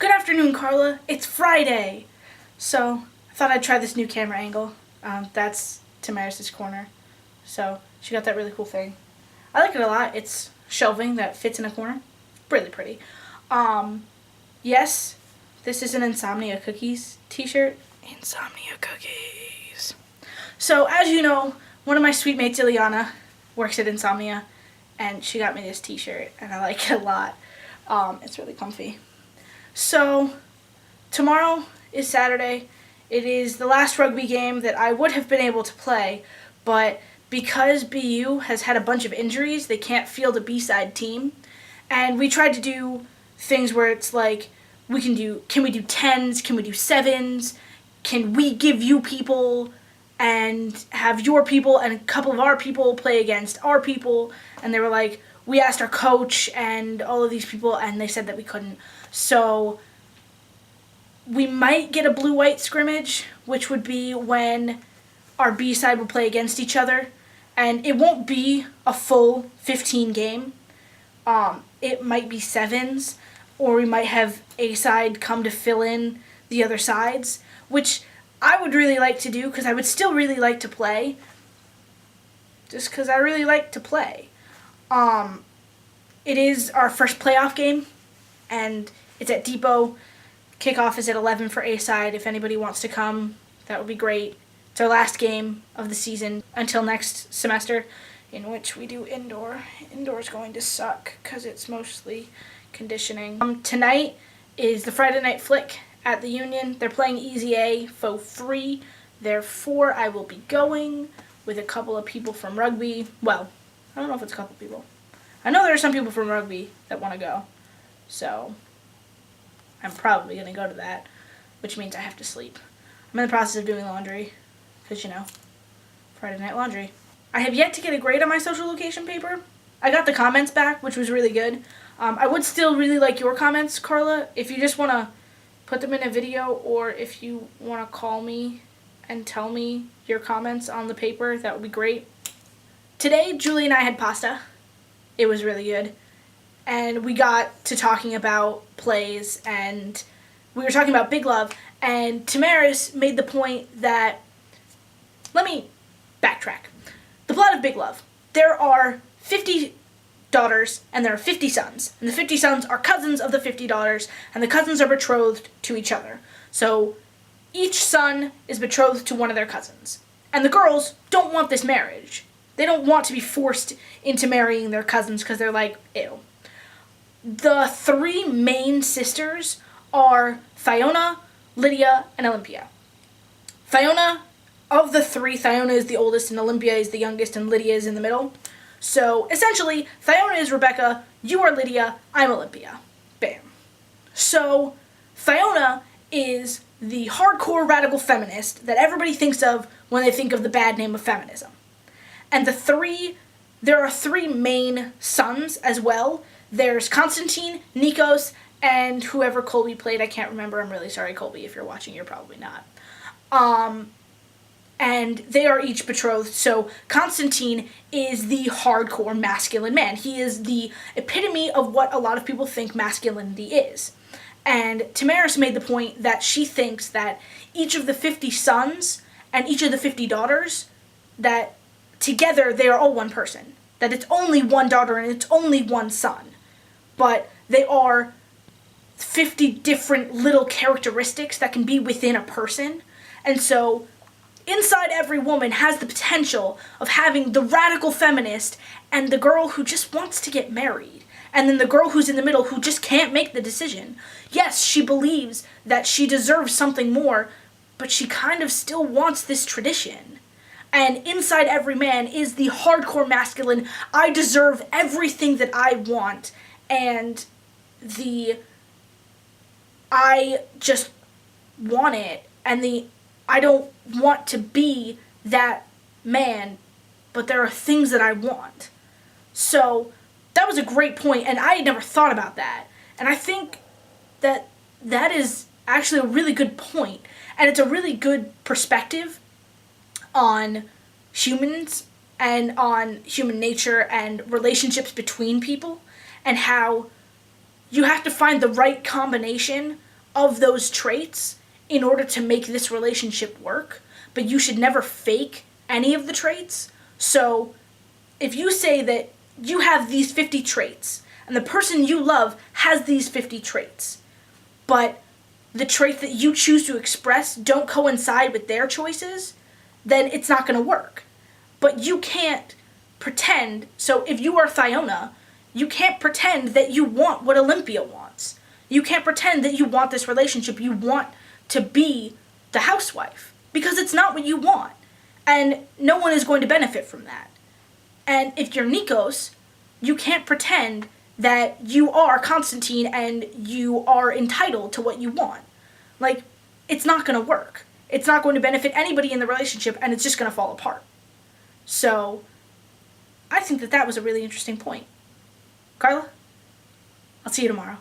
Good afternoon, Carla. It's Friday. So, I thought I'd try this new camera angle. That's Tamaris' corner. So, she got that really cool thing. I like it a lot. It's shelving that fits in a corner. Really pretty. Yes, this is an Insomnia Cookies t-shirt. Insomnia Cookies. So, as you know, one of my sweet mates, Ileana, works at Insomnia, and she got me this t-shirt, and I like it a lot. It's really comfy. So, tomorrow is Saturday. It is the last rugby game that I would have been able to play, but because BU has had a bunch of injuries, they can't field a B-side team. And we tried to do things where it's like, can we do 10s, can we do 7s, can we give you people and have your people and a couple of our people play against our people, and they were like, we asked our coach and all of these people, and they said that we couldn't. So we might get a blue-white scrimmage, which would be when our B side will play against each other, and it won't be a full 15 game. It might be 7s, or we might have A side come to fill in the other sides, which I would really like to do because I would still really like to play, just because I really like to play. It is our first playoff game, and it's at Depot. Kickoff is at 11 for A-side. If anybody wants to come, that would be great. It's our last game of the season until next semester, in which we do indoor. Indoor is going to suck because it's mostly conditioning. Tonight is the Friday night flick at the Union. They're playing Easy A for free. Therefore, I will be going with a couple of people from rugby. Well, I don't know if it's a couple people. I know there are some people from rugby that want to go. So, I'm probably going to go to that, which means I have to sleep. I'm in the process of doing laundry, because, Friday night laundry. I have yet to get a grade on my social location paper. I got the comments back, which was really good. I would still really like your comments, Carla, if you just want to put them in a video, or if you want to call me and tell me your comments on the paper, that would be great. Today, Julie and I had pasta. It was really good. And we got to talking about plays, and we were talking about Big Love, and Tamaris made the point that, let me backtrack. The plot of Big Love. There are 50 daughters, and there are 50 sons. And the 50 sons are cousins of the 50 daughters, and the cousins are betrothed to each other. So each son is betrothed to one of their cousins. And the girls don't want this marriage. They don't want to be forced into marrying their cousins because they're like, ew. The three main sisters are Fiona, Lydia, and Olympia. Fiona, of the three, Fiona is the oldest and Olympia is the youngest and Lydia is in the middle. So, essentially, Fiona is Rebecca, you are Lydia, I'm Olympia. Bam. So, Fiona is the hardcore radical feminist that everybody thinks of when they think of the bad name of feminism. And there are three main sons as well. There's Constantine, Nikos, and whoever Colby played. I can't remember. I'm really sorry, Colby. If you're watching, you're probably not. And they are each betrothed. So Constantine is the hardcore masculine man. He is the epitome of what a lot of people think masculinity is. And Tamaris made the point that she thinks that each of the 50 sons and each of the 50 daughters, that together they are all one person. That it's only one daughter and it's only one son. But they are 50 different little characteristics that can be within a person. And so, inside every woman has the potential of having the radical feminist and the girl who just wants to get married. And then the girl who's in the middle who just can't make the decision. Yes, she believes that she deserves something more, but she kind of still wants this tradition. And inside every man is the hardcore masculine, I deserve everything that I want, and I just want it, and I don't want to be that man, but there are things that I want. So that was a great point, and I had never thought about that. And I think that is actually a really good point, and it's a really good perspective on humans and on human nature and relationships between people, and how you have to find the right combination of those traits in order to make this relationship work, but you should never fake any of the traits. So if you say that you have these 50 traits and the person you love has these 50 traits, but the traits that you choose to express don't coincide with their choices, then it's not going to work. But you can't pretend. So if you are Thyona, you can't pretend that you want what Olympia wants. You can't pretend that you want this relationship. You want to be the housewife, because it's not what you want. And no one is going to benefit from that. And if you're Nikos, you can't pretend that you are Constantine and you are entitled to what you want. Like, it's not going to work. It's not going to benefit anybody in the relationship, and it's just going to fall apart. So, I think that was a really interesting point. Carla, I'll see you tomorrow.